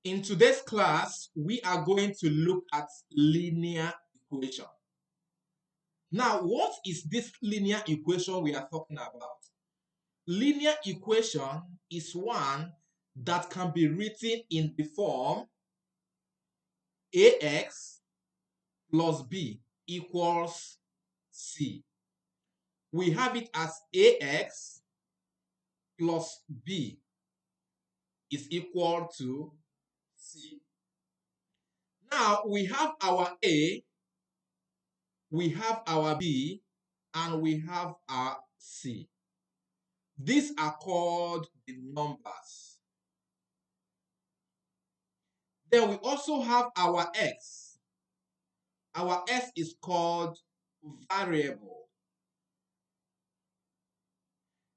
In today's class, we are going to look at linear equation. Now, what is this linear equation we are talking about? Linear equation is one that can be written in the form ax plus b equals c. We have it as ax plus b is equal to c. Now, we have our a, we have our b, and we have our c. These are called the numbers. Then we also have our x. Our x is called variable.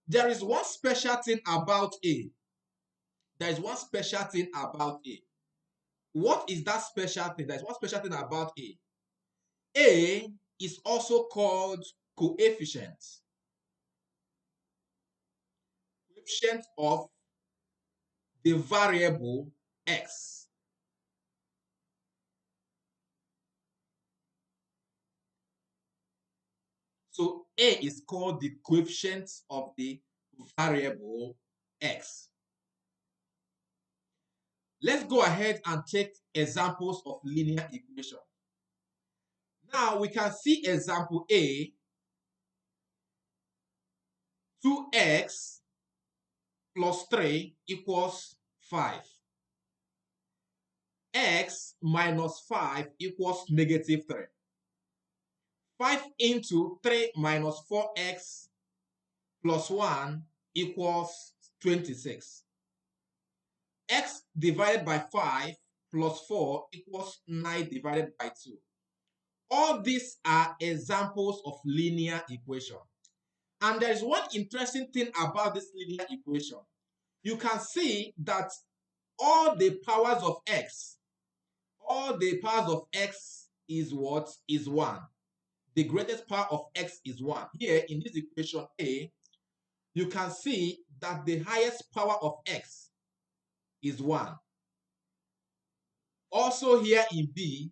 There is one special thing about a. There is one special thing about a. What is that special thing? There is one special thing about a. A is also called coefficient. Coefficient of the variable x. So A is called the coefficient of the variable x. Let's go ahead and take examples of linear equation. Now we can see example A, 2x plus 3 equals 5. X minus 5 equals negative 3. 5 into 3 minus 4x plus 1 equals 26. X divided by 5 plus 4 equals 9 divided by 2. All these are examples of linear equation. And there is one interesting thing about this linear equation. You can see that all the powers of x, is what? Is 1. The greatest power of x is 1. Here in this equation A, you can see that the highest power of x is 1. Also here in B,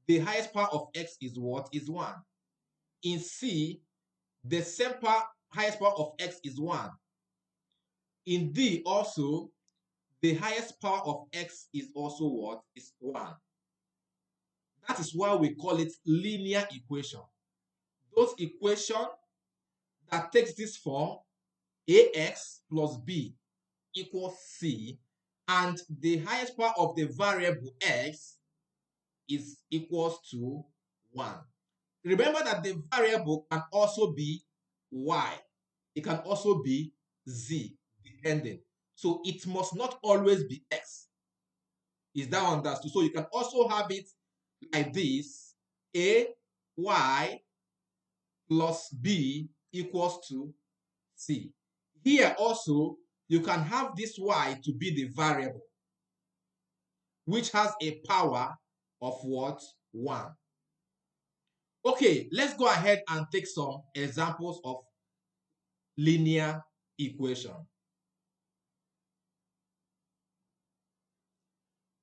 the highest power of x is what? Is 1. In C, the same highest power of x is 1. In D also, the highest power of x is also what? Is 1. That is why we call it linear equation. Those equations that takes this form, ax plus b equals c, and the highest power of the variable x is equals to 1. Remember that the variable can also be y. It can also be z, depending. So it must not always be x. Is that understood? So you can also have it like this: a y plus b equals to c. Here also, you can have this y to be the variable, which has a power of what? 1. Okay, let's go ahead and take some examples of linear equation.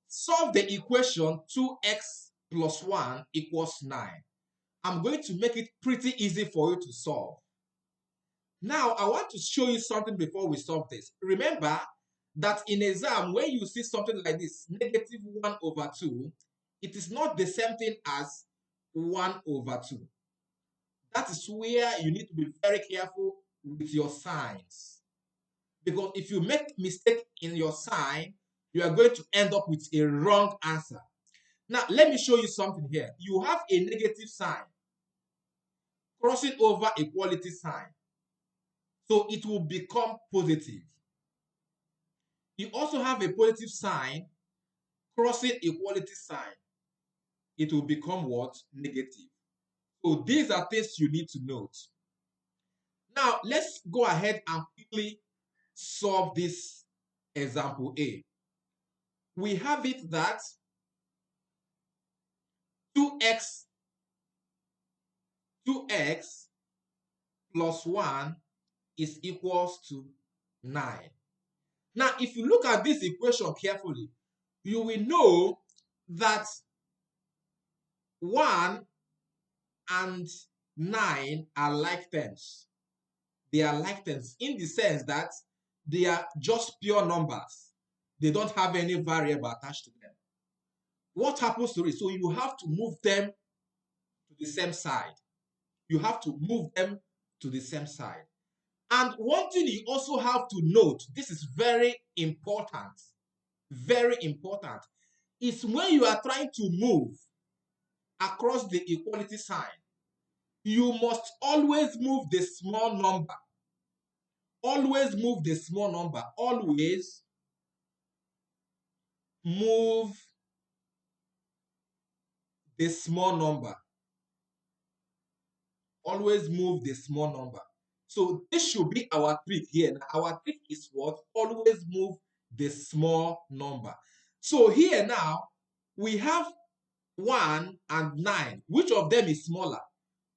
Solve the equation 2x plus 1 equals 9. I'm going to make it pretty easy for you to solve. Now, I want to show you something before we solve this. Remember that in exam, when you see something like this, negative 1 over 2, it is not the same thing as 1 over 2. That is where you need to be very careful with your signs. Because if you make mistake in your sign, you are going to end up with a wrong answer. Now, let me show you something here. You have a negative sign crossing over equality sign. So it will become positive. You also have a positive sign crossing equality sign. It will become what? Negative. So these are things you need to note. Now, let's go ahead and quickly solve this example A. We have it that 2x plus 1 is equals to 9. Now, if you look at this equation carefully, you will know that 1 and 9 are like terms. They are like terms in the sense that they are just pure numbers. They don't have any variable attached to them. What happens to it? So you have to move them to the same side. You have to move them to the same side. And one thing you also have to note, this is very important, is when you are trying to move across the equality sign, you must always move the small number. Always move the small number. Always move the small number. Always move the small number. So this should be our trick here. Now, our trick is what? Always move the small number. So here now, we have 1 and 9. Which of them is smaller?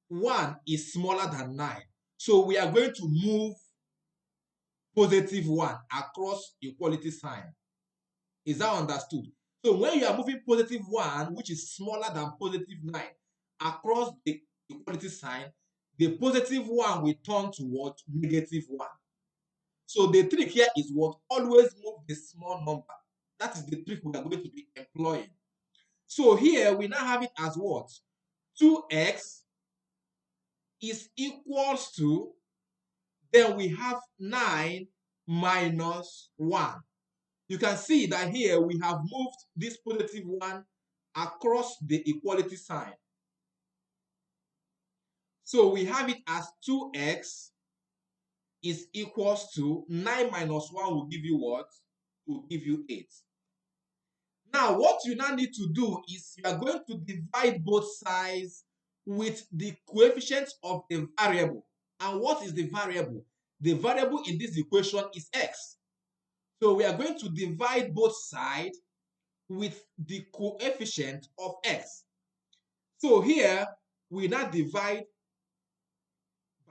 1 is smaller than 9. So we are going to move positive 1 across equality sign. Is that understood? So when you are moving positive 1, which is smaller than positive 9, across the equality sign, the positive 1 will turn to what? Negative 1. So the trick here is what? Always move the small number. That is the trick we are going to be employing. So here we now have it as what? 2x is equals to, then we have 9 minus 1. You can see that here we have moved this positive 1 across the equality sign. So we have it as 2x is equals to 9 minus 1 will give you what? Will give you 8. Now, what you now need to do is you are going to divide both sides with the coefficients of the variable. And what is the variable? The variable in this equation is x. So we are going to divide both sides with the coefficient of x. So here, we now divide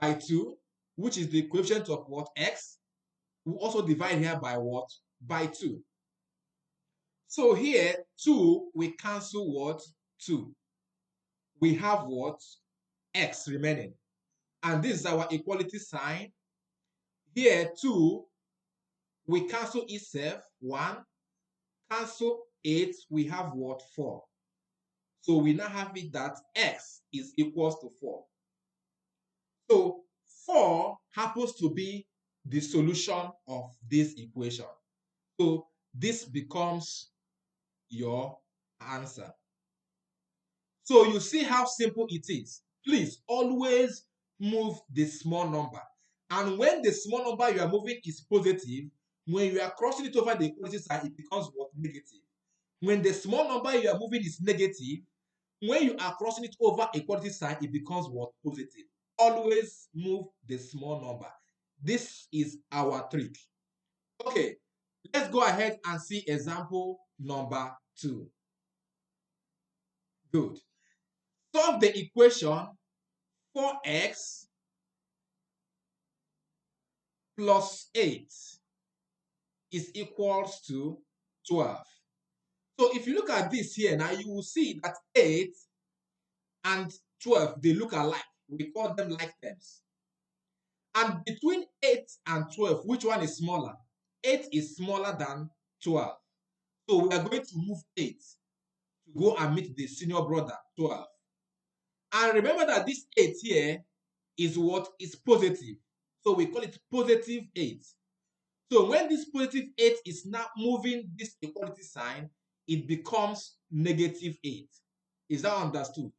by 2, which is the coefficient of what? X. We also divide here by what? By 2. So here, 2, we cancel what? 2. We have what? X remaining. And this is our equality sign. Here, 2, we cancel itself, 1. Cancel 8, we have what? 4. So we now have it that x is equals to 4. So 4 happens to be the solution of this equation. So this becomes your answer. So you see how simple it is. Please always move the small number. And when the small number you are moving is positive, when you are crossing it over the equality sign, it becomes what? Negative. When the small number you are moving is negative, when you are crossing it over equality sign, it becomes what? Positive. Always move the small number. This is our trick. Okay, let's go ahead and see example number 2. Good. Solve the equation 4x plus 8 is equals to 12. So if you look at this here now, you will see that 8 and 12, they look alike. We call them like terms. And between 8 and 12, which one is smaller? 8 is smaller than 12. So we are going to move 8 to go and meet the senior brother, 12. And remember that this 8 here is what is positive. So we call it positive 8. So when this positive 8 is now moving this equality sign, it becomes negative 8. Is that understood?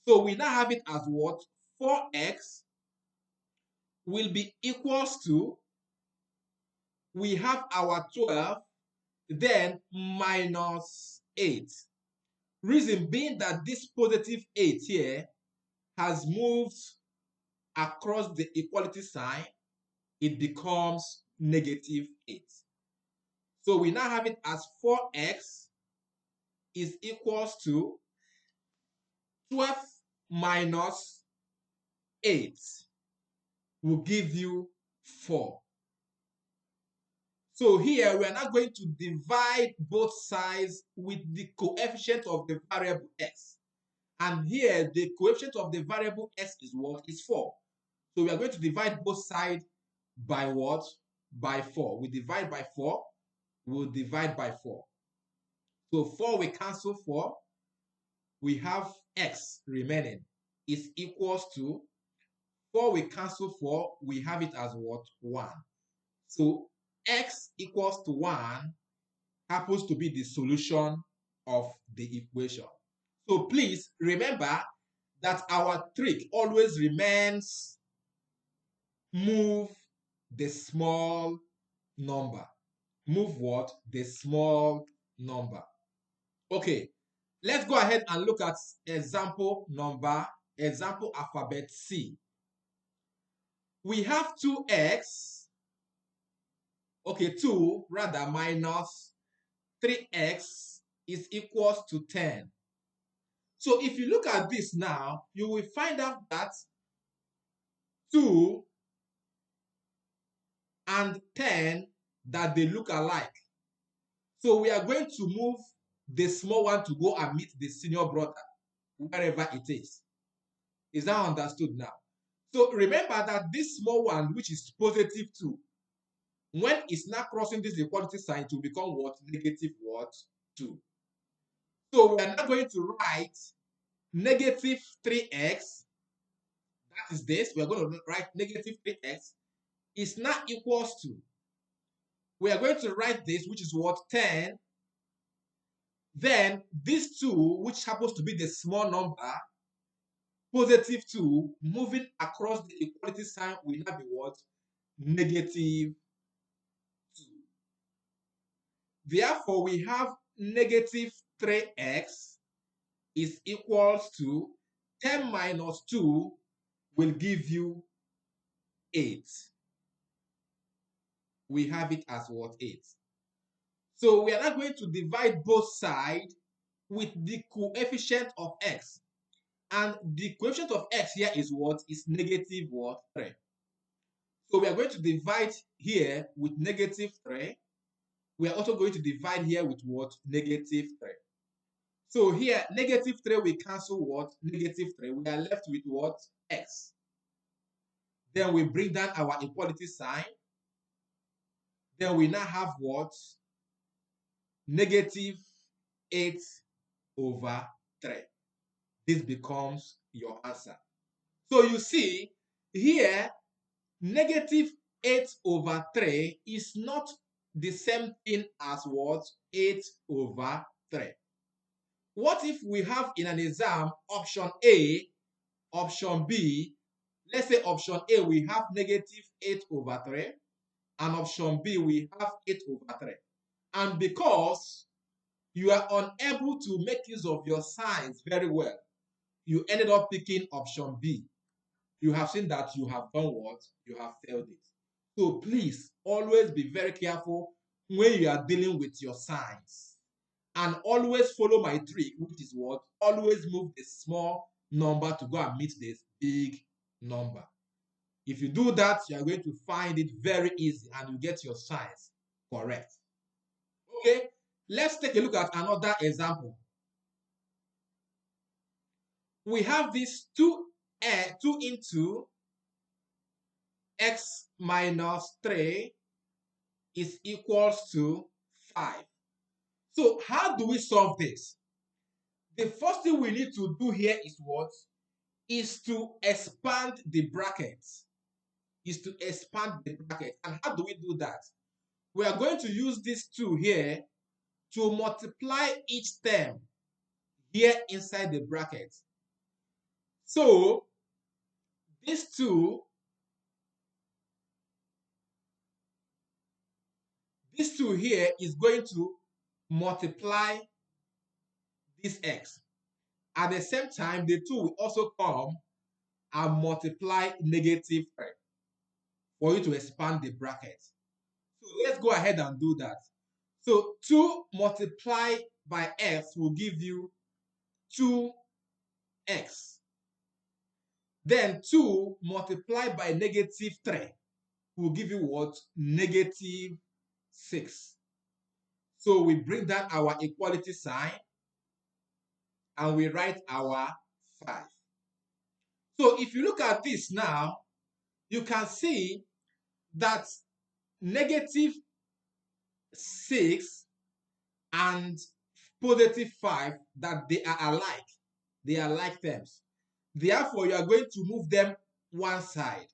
So we now have it as what? 4x will be equals to, we have our 12, then minus 8. Reason being that this positive 8 here has moved across the equality sign, it becomes negative 8. So we now have it as 4x is equals to 12 minus 8 will give you 4. So here we are now going to divide both sides with the coefficient of the variable x. And here the coefficient of the variable x is what? Is 4. So we are going to divide both sides by what? By 4. We divide by 4, we'll divide by 4. So 4 we cancel 4. We have x remaining is equals to 4 we cancel 4, we have it as what? 1. So x equals to 1 happens to be the solution of the equation. So please remember that our trick always remains move the small number. Move what? The small number. Okay, let's go ahead and look at example alphabet C. We have 2x, okay, 2 rather minus 3x is equals to 10. So if you look at this now, you will find out that 2 and 10 that they look alike. So we are going to move the small one to go and meet the senior brother, wherever it is. Is that understood now? So remember that this small one, which is positive 2, when it's not crossing this equality sign, it will become what? Negative what? 2. So we are now going to write negative 3x. That is this. We are going to write negative 3x is now equals to. We are going to write this, which is what? 10. Then this 2, which happens to be the small number, positive 2, moving across the equality sign will now be what? Negative 2. Therefore, we have negative 3x is equals to 10 minus 2 will give you 8. We have it as what? 8. So we are now going to divide both sides with the coefficient of x. And the coefficient of x here is what? Is negative what? 3. So we are going to divide here with negative 3. We are also going to divide here with what? Negative 3. So here, negative 3 we cancel what? Negative 3. We are left with what? X. Then we bring down our equality sign. Then we now have what? Negative 8 over 3. This becomes your answer. So you see, here, negative 8 over 3 is not the same thing as what? 8 over 3. What if we have in an exam option A, option B? Let's say option A, we have negative 8 over 3, and option B, we have 8 over 3. And because you are unable to make use of your signs very well, you ended up picking option B. You have seen that you have done what? You have failed it. So please always be very careful when you are dealing with your signs. And always follow my trick, which is what? Always move the small number to go and meet this big number. If you do that, you are going to find it very easy and you get your signs correct. Okay, let's take a look at another example. We have this 2 into x minus 3 is equals to 5. So how do we solve this? The first thing we need to do here is what? Is to expand the brackets. Is to expand the bracket. And how do we do that? We are going to use this 2 here to multiply each term here inside the bracket. So this 2 here is going to multiply this x. At the same time, the 2 will also come and multiply negative 3 for you to expand the bracket. So let's go ahead and do that. So 2 multiplied by x will give you 2x. Then 2 multiplied by negative 3 will give you what? Negative 6. So we bring down our equality sign and we write our 5. So if you look at this now, you can see that negative 6 and positive 5, that they are alike. They are like terms. Therefore, you are going to move them one side.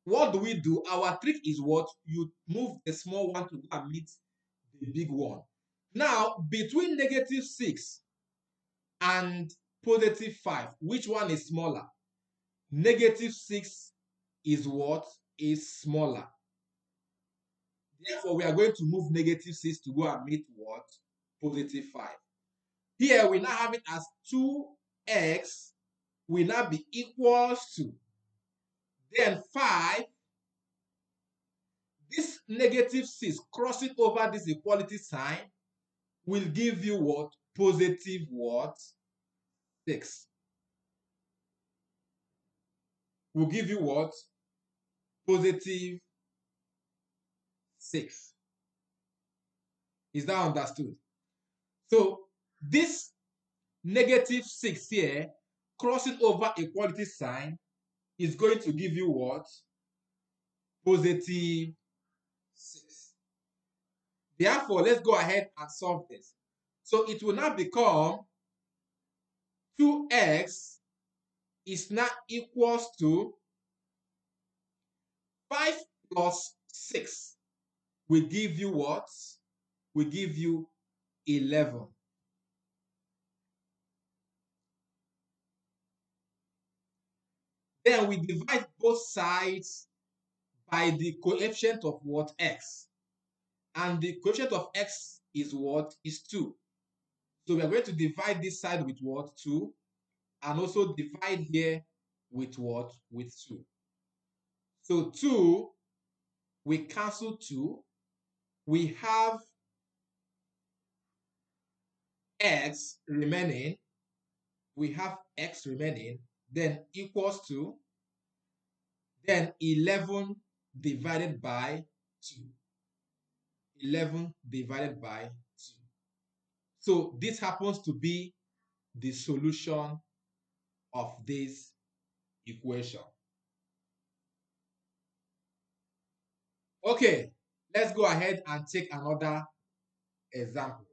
What do we do? Our trick is what? You move the small one to go and meet the big one. Now, between negative 6 and positive 5, which one is smaller? Negative 6 is what? Is smaller. Therefore, we are going to move negative 6 to go and meet what? Positive 5. Here, we now have it as 2x will now be equals to, then 5. This negative 6 crossing over this equality sign will give you what? Positive what? 6. Will give you what? Positive 6. Is that understood? So this negative 6 here crossing over equality sign is going to give you what? Positive 6. Therefore, let's go ahead and solve this. So it will now become 2x is now equals to 5 plus 6 will give you what? Will give you 11. Then we divide both sides by the coefficient of what? X. And the coefficient of x is what? Is 2. So we are going to divide this side with what? 2. And also divide here with what? With 2. So 2, we cancel 2. We have x remaining. We have x remaining. Then equals to, then 11 divided by 2. 11 divided by 2. So this happens to be the solution of this equation. Okay, let's go ahead and take another example.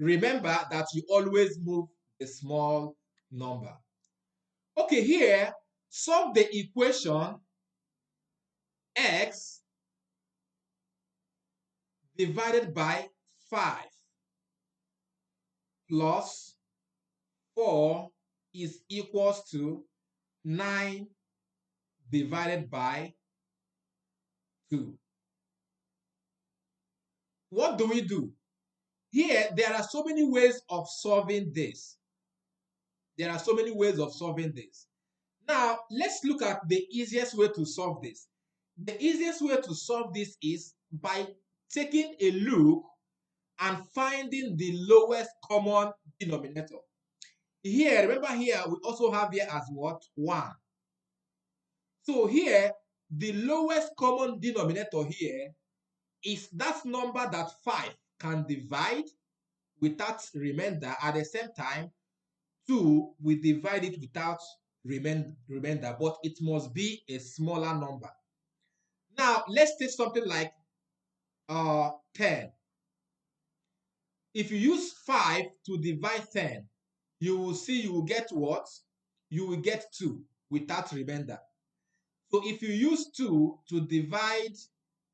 Remember that you always move the small number. Okay, here, solve the equation x divided by 5 plus 4 is equals to 9 divided by 2. What do we do? Here, there are so many ways of solving this. There are so many ways of solving this. Now, let's look at the easiest way to solve this. The easiest way to solve this is by taking a look and finding the lowest common denominator. Here, remember here, we also have here as what? 1. So here, the lowest common denominator here is that number that 5 can divide without remainder. At the same time, 2 we divide it without remainder, but it must be a smaller number. Now, let's take something like 10. If you use 5 to divide 10, you will see you will get what? You will get 2 without remainder. So if you use 2 to divide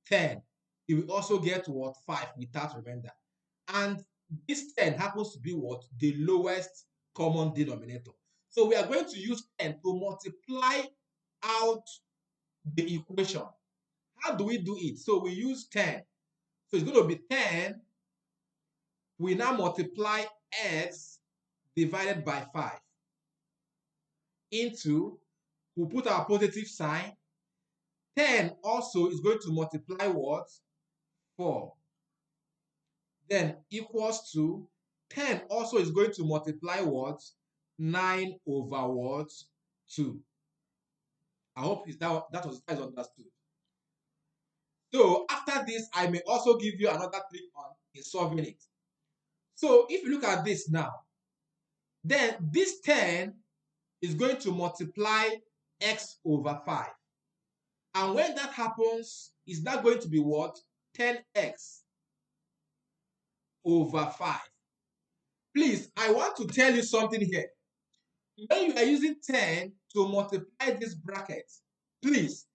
10, you will also get what? 5 without remainder. And this 10 happens to be what? The lowest common denominator. So we are going to use 10 to multiply out the equation. How do we do it? So we use 10. So it's going to be 10. We now multiply x divided by 5 into, we put our positive sign. 10 also is going to multiply what? 4. Then equals to 10 also is going to multiply what? 9 over what? 2. I hope that is understood. So after this, I may also give you another trick on in solving it. So if you look at this now, then this 10 is going to multiply x over 5. And when that happens, is that going to be what? 10x over 5. Please, I want to tell you something here. When you are using 10 to multiply this bracket, please,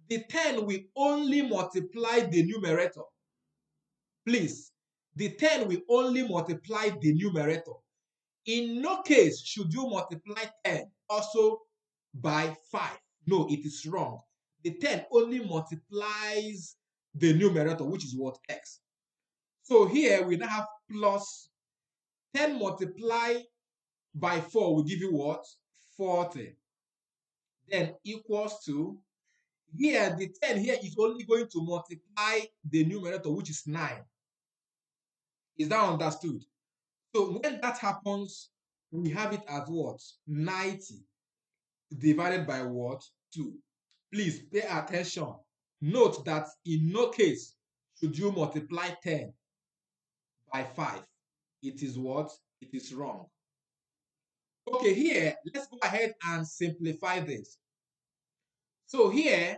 the 10 will only multiply the numerator. Please, the 10 will only multiply the numerator. In no case should you multiply 10 also by 5. No, it is wrong. The 10 only multiplies the numerator, which is what? X. So here we now have plus 10 multiplied by 4 will give you what? 40. Then equals to, here the 10 here is only going to multiply the numerator, which is 9. Is that understood? So when that happens, we have it as what? 90 divided by what? 2. Please pay attention. Note that in no case should you multiply 10 by 5. It is what? It is wrong. Okay, here, let's go ahead and simplify this. So here,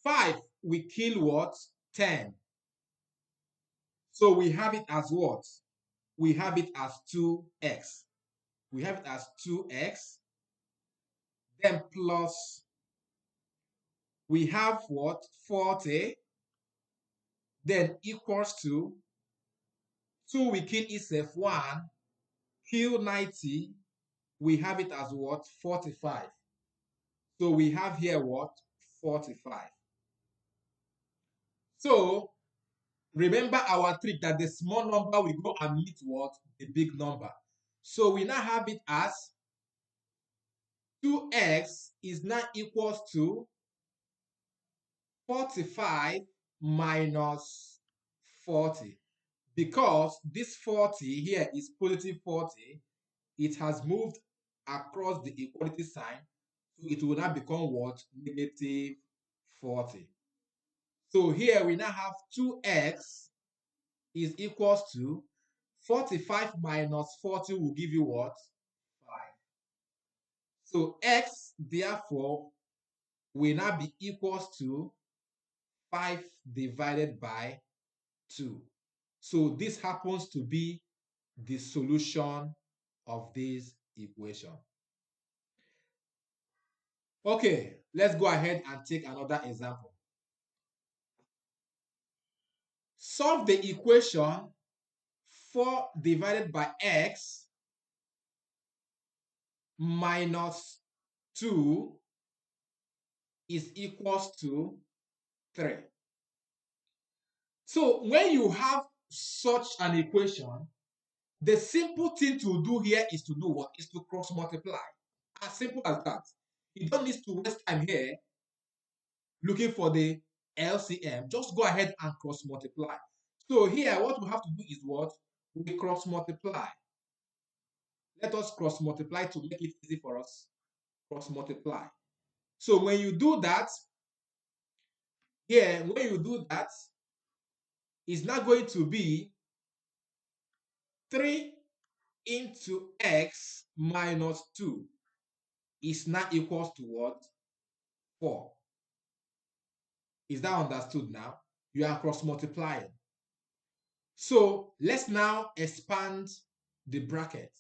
5 we kill what? 10. So we have it as what? We have it as 2x. We have it as 2x. Then plus, we have what? 40. Then equals to 2 we kill itself 1. Kill 90. We have it as what? 45. So we have here what? 45. So remember our trick that the small number will go and meet what? The big number. So we now have it as 2x is now equals to 45 minus 40. Because this 40 here is positive 40, it has moved across the equality sign. So it will now become what? Negative 40. So here we now have 2x is equals to 45 minus 40 will give you what? 5. So x therefore will now be equals to 5 divided by 2. So this happens to be the solution of this equation. Okay, let's go ahead and take another example. Solve the equation 4 divided by x minus 2 is equals to 3. So when you have such an equation, the simple thing to do here is to do what? Is to cross multiply. As simple as that. You don't need to waste time here looking for the LCM. Just go ahead and cross multiply. So here what we have to do is what? We cross multiply. Let us cross multiply to make it easy for us. Cross multiply. So when you do that, here, when you do that, it's not going to be 3 into x minus 2 is now equals to what? 4. Is that understood now? You are cross multiplying. So let's now expand the bracket.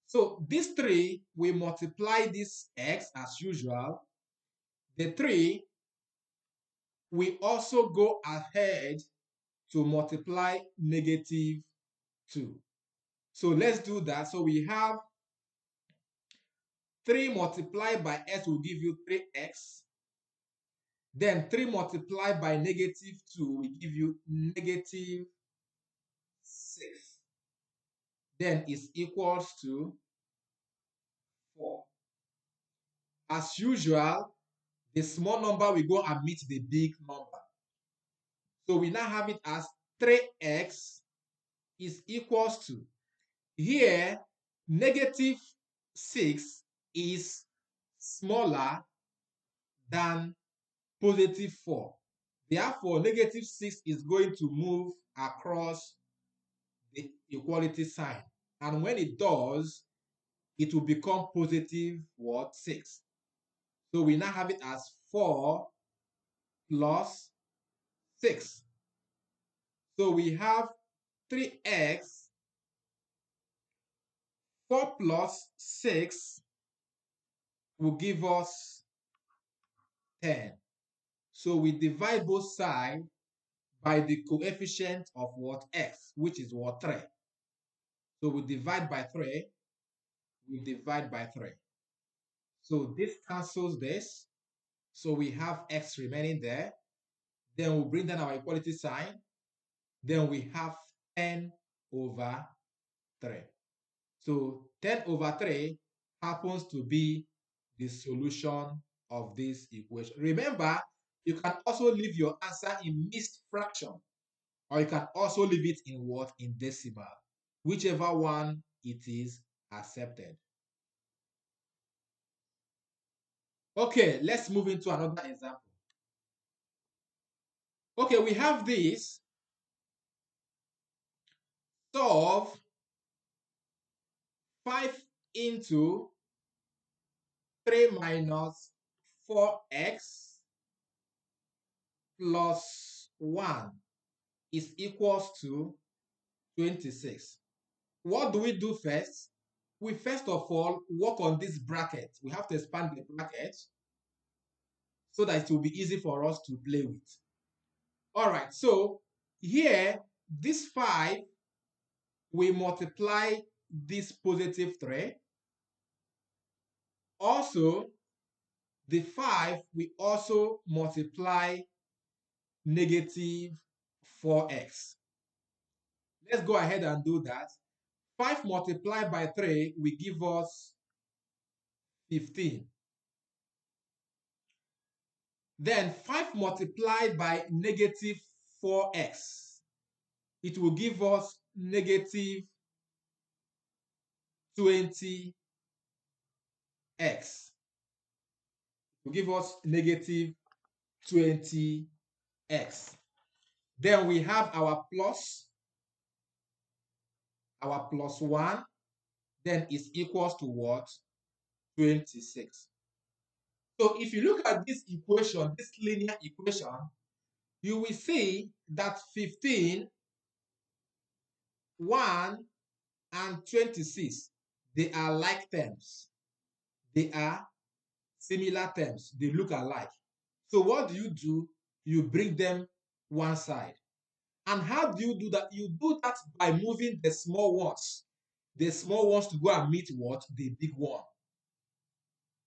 So this 3, we multiply this x as usual. The 3, we also go ahead to multiply negative 2. So let's do that. So we have 3 multiplied by x will give you 3x. Then 3 multiplied by negative 2 will give you negative 6. Then is equals to 4. As usual, the small number will go and meet the big number. So we now have it as 3x is equals to, here, negative 6 is smaller than positive 4. Therefore, negative 6 is going to move across the equality sign. And when it does, it will become positive what? 6. So we now have it as 4 plus 6. So we have 3x, 4 plus 6 will give us 10. So we divide both sides by the coefficient of what? X, which is what? 3. So we divide by 3, we divide by 3. So this cancels this. So we have x remaining there. Then we'll bring down our equality sign. Then we have 10 over 3. So 10 over 3 happens to be the solution of this equation. Remember, you can also leave your answer in mixed fraction, or you can also leave it in what? In decimal. Whichever one it is accepted. Okay, let's move into another example. Okay, we have this. Solve 5 into 3 minus 4x plus 1 is equals to 26. What do we do first? We first of all work on this bracket. We have to expand the bracket so that it will be easy for us to play with. All right, so here, this 5, we multiply this positive 3. Also, the 5, we also multiply negative 4x. Let's go ahead and do that. 5 multiplied by 3 will give us 15. Then 5 multiplied by negative 4x, it will give us negative 20x. It will give us negative 20x. Then we have our plus 1, then is equals to what? 26. So if you look at this equation, this linear equation, you will see that 15, 1, and 26, they are like terms. They are similar terms. They look alike. So what do? You bring them one side. And how do you do that? You do that by moving the small ones. The small ones to go and meet what? The big one.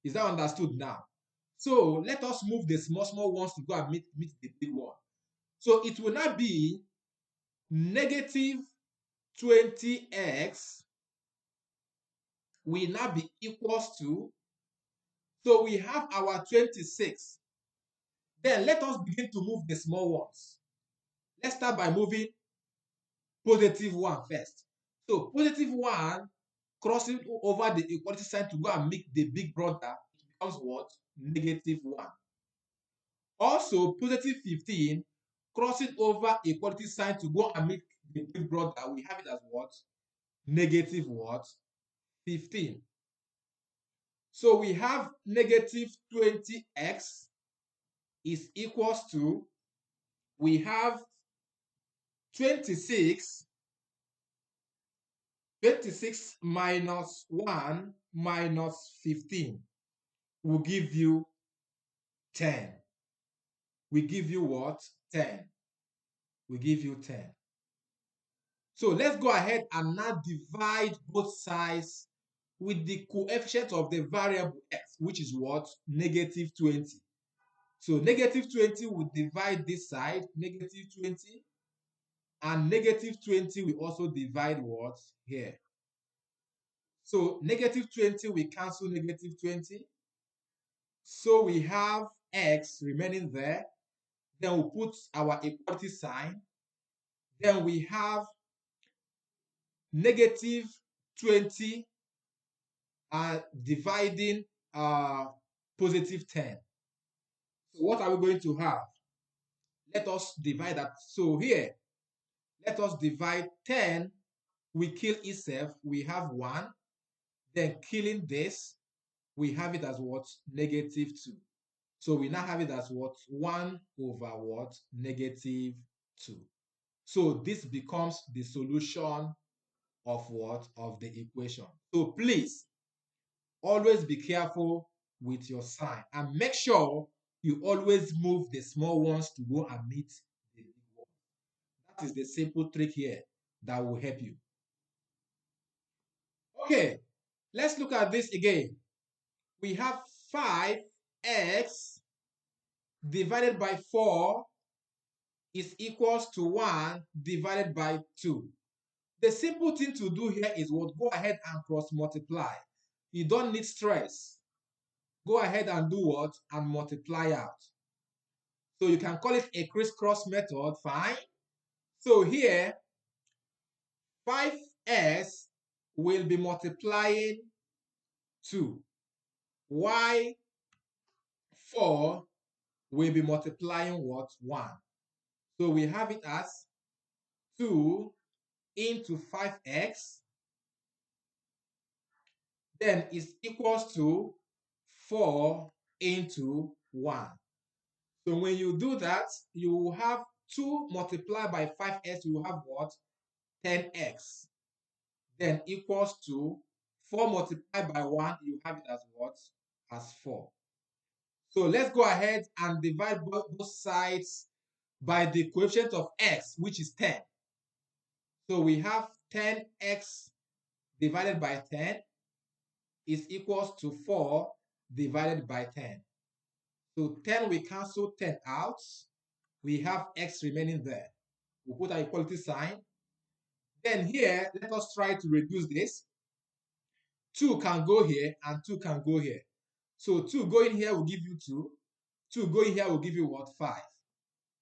Is that understood now? So let us move the small ones to go and meet the big one. So it will not be negative 20x will now be equals to, so we have our 26. Then let us begin to move the small ones. Let's start by moving positive 1 first. So positive 1 crossing over the equality sign to go and make the big brother, it becomes what? Negative 1. Also, positive 15 crossing over equality sign to go and make the big brother, we have it as what? Negative what? 15. So we have negative 20x is equals to, we have 26 minus 1 minus 15 will give you 10. We give you what? 10. We give you 10. So let's go ahead and now divide both sides with the coefficient of the variable x, which is what? Negative 20. So negative 20 will divide this side, negative 20, and negative 20 will also divide what? Here. So negative 20 will cancel negative 20. So we have x remaining there. Then we'll put our equality sign. Then we have negative 20 dividing positive 10. So what are we going to have? let us divide that. So here, let us divide 10. We kill itself, we have 1. Then killing this, we have it as what? Negative 2. So we now have it as what? 1 over what? Negative 2. So this becomes the solution of what? Of the equation. So please, always be careful with your sign and make sure you always move the small ones to go and meet the big ones. That is the simple trick here that will help you. Okay, let's look at this again. We have 5x divided by 4 is equals to 1 divided by 2. The simple thing to do here is what? Go ahead and cross multiply. You don't need stress. Go ahead and do what? And multiply out. So you can call it a crisscross method, fine. So here, 5s will be multiplying 2, while 4 will be multiplying what? 1. So we have it as 2 into 5x, then is equals to 4 into 1. So when you do that, you will have 2 multiplied by 5x, you will have what? 10x. Then equals to 4 multiplied by 1, you have it as what? As 4. So let's go ahead and divide both sides by the coefficient of x, which is 10. So we have 10x divided by 10 is equals to 4 divided by 10. So 10, we cancel 10 out. We have x remaining there. We'll put our equality sign. Then here, let us try to reduce this. 2 can go here and 2 can go here. So 2 going here will give you 2. 2 going here will give you what? 5.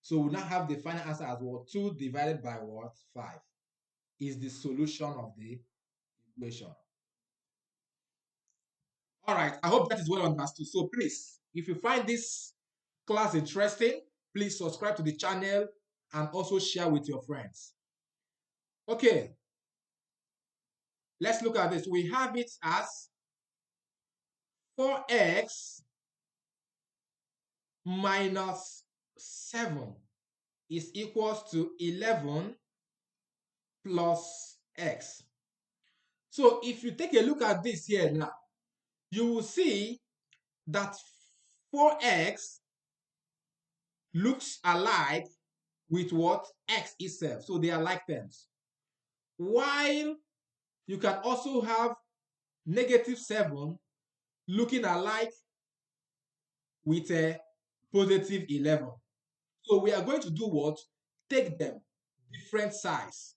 So we now have the final answer as what? 2 divided by what? 5 is the solution of the equation. All right, I hope that is well understood. So please, if you find this class interesting, please subscribe to the channel and also share with your friends. Okay, let's look at this. We have it as 4x minus 7 is equals to 11 plus x. So if you take a look at this here now, you will see that 4x looks alike with what? X itself. So they are like terms. While you can also have negative 7 looking alike with a positive 11. So we are going to do what? Take them different size.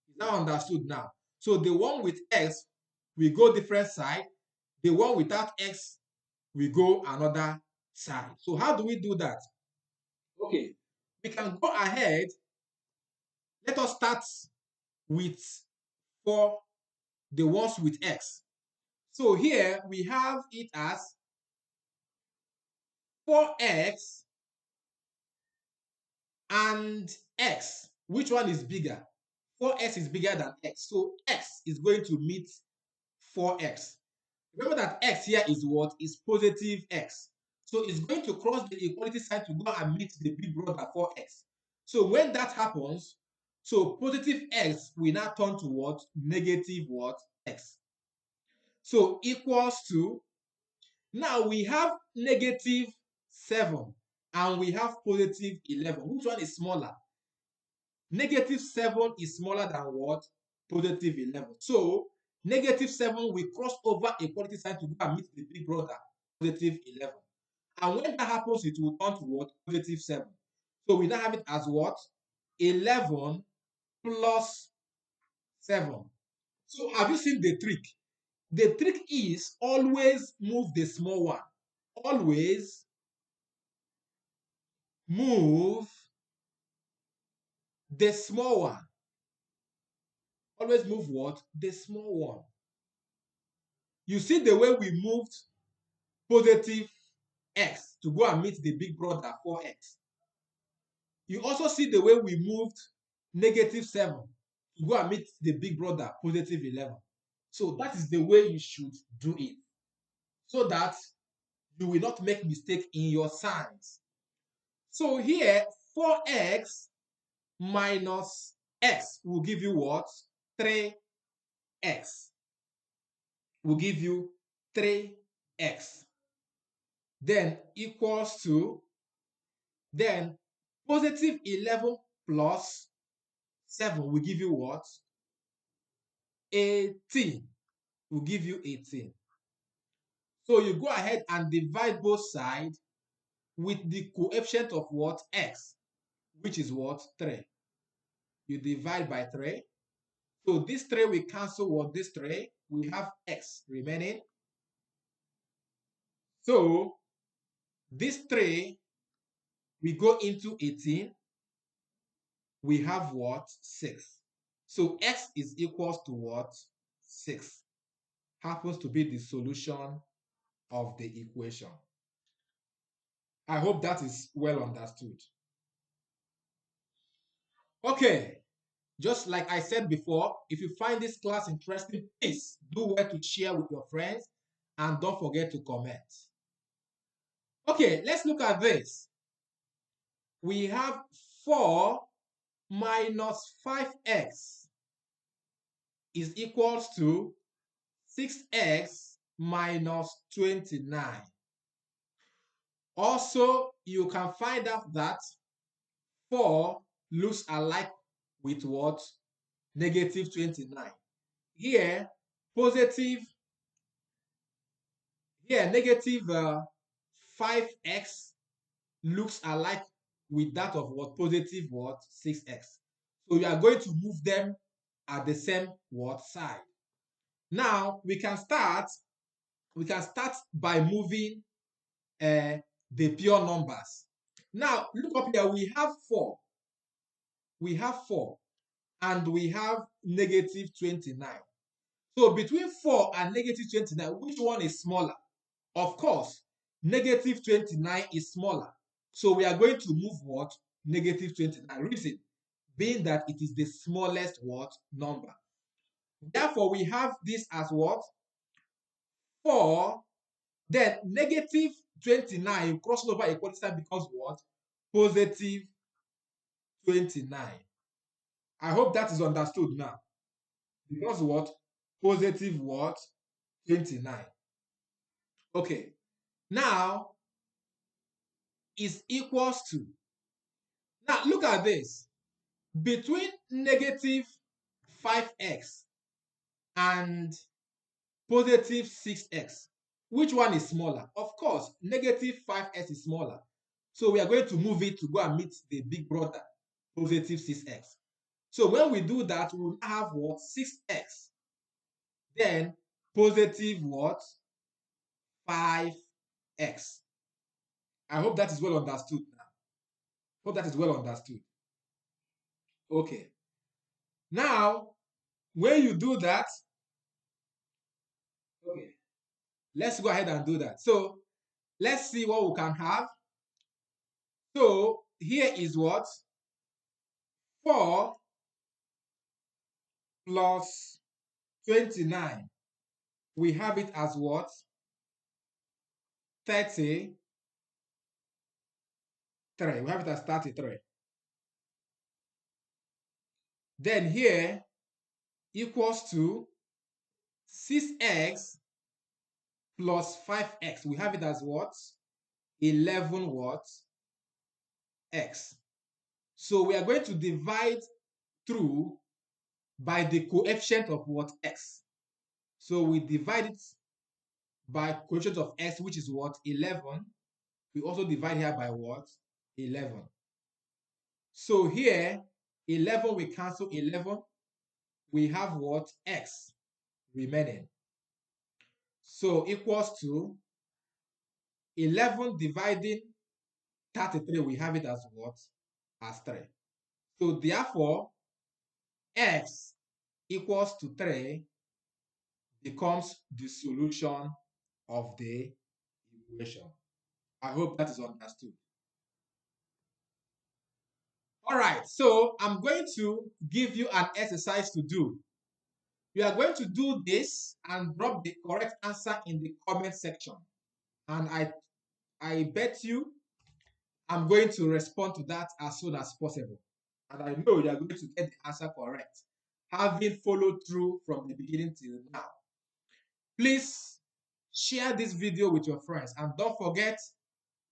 Is that understood now? So the one with x, we go different side. The one without x, we go another side. So how do we do that? Okay, we can go ahead. Let us start with for the ones with x. So here we have it as 4x and x. Which one is bigger? 4x is bigger than x. So x is going to meet 4x. Remember that x here is what? Is positive x. So it's going to cross the equality sign to go and meet the big brother 4x. So when that happens, so positive x will now turn to what? Negative what? X. So equals to, now we have negative 7 and we have positive 11. Which one is smaller? Negative 7 is smaller than what? Positive 11. So negative 7 will cross over equality sign to go and meet the big brother, positive 11. And when that happens, it will turn to what? Positive 7. So we now have it as what? 11 plus 7. So have you seen the trick? The trick is always move the small one. Always move the small one. Always move what? The small one. You see the way we moved positive x to go and meet the big brother 4x. You also see the way we moved -7 to go and meet the big brother, +11. So that is the way you should do it, so that you will not make mistake in your signs. So here, 4x minus x will give you what? 3x. Will give you 3x. Then equals to, then +11 plus 7 will give you what? 18. Will give you 18. So you go ahead and divide both sides with the coefficient of what? X, which is what? 3. You divide by 3. So this 3 will cancel what? This 3. We have x remaining. So this 3 we go into 18. We have what? 6. So x is equals to what? 6. Happens to be the solution of the equation. I hope that is well understood. Okay, just like I said before, if you find this class interesting, please do well to share with your friends and don't forget to comment. Okay, let's look at this. We have 4 minus 5x is equals to 6x minus 29. Also, you can find out that 4 looks alike with what? -29. Here, positive, here negative 5x looks alike with that of what? Positive what? 6x. So you are going to move them at the same what? Side. Now we can start by moving the pure numbers. Now look up here, we have 4. We have 4 and we have -29. So between 4 and -29, which one is smaller? Of course, -29 is smaller. So we are going to move what? -29. Reason being that it is the smallest what? Number. Therefore, we have this as what? 4. Then -29 crossing over equality sign becomes what? +29. I hope that is understood now. Because what? Positive what? 29. Okay. Now is equals to. Now look at this. Between -5x and +6x, which one is smaller? Of course, -5x is smaller. So we are going to move it to go and meet the big brother, +6x. So when we do that, we will have what? 6x. Then positive what? 5x. I hope that is well understood now. Hope that is well understood. Okay. Now, when you do that, okay, let's go ahead and do that. So let's see what we can have. So here is what? 4 plus 29. We have it as what? 33. We have it as 33. Then here equals to 6x plus 5x. We have it as what? 11 what? X. So we are going to divide through by the coefficient of what? X. So we divide it by coefficient of x, which is what? 11. We also divide here by what? 11. So here, 11 we cancel 11. We have what? X remaining. So equals to 11 dividing 33. We have it as what? As 3. So therefore, x equals to 3 becomes the solution of the equation. I hope that is understood. All right, so I'm going to give you an exercise to do. You are going to do this and drop the correct answer in the comment section. And I bet you I'm going to respond to that as soon as possible. And I know you are going to get the answer correct, having followed through from the beginning till now. Please share this video with your friends and don't forget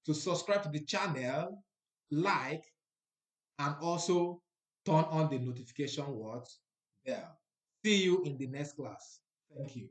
to subscribe to the channel, like, and also turn on the notification bell. See you in the next class. Thank you.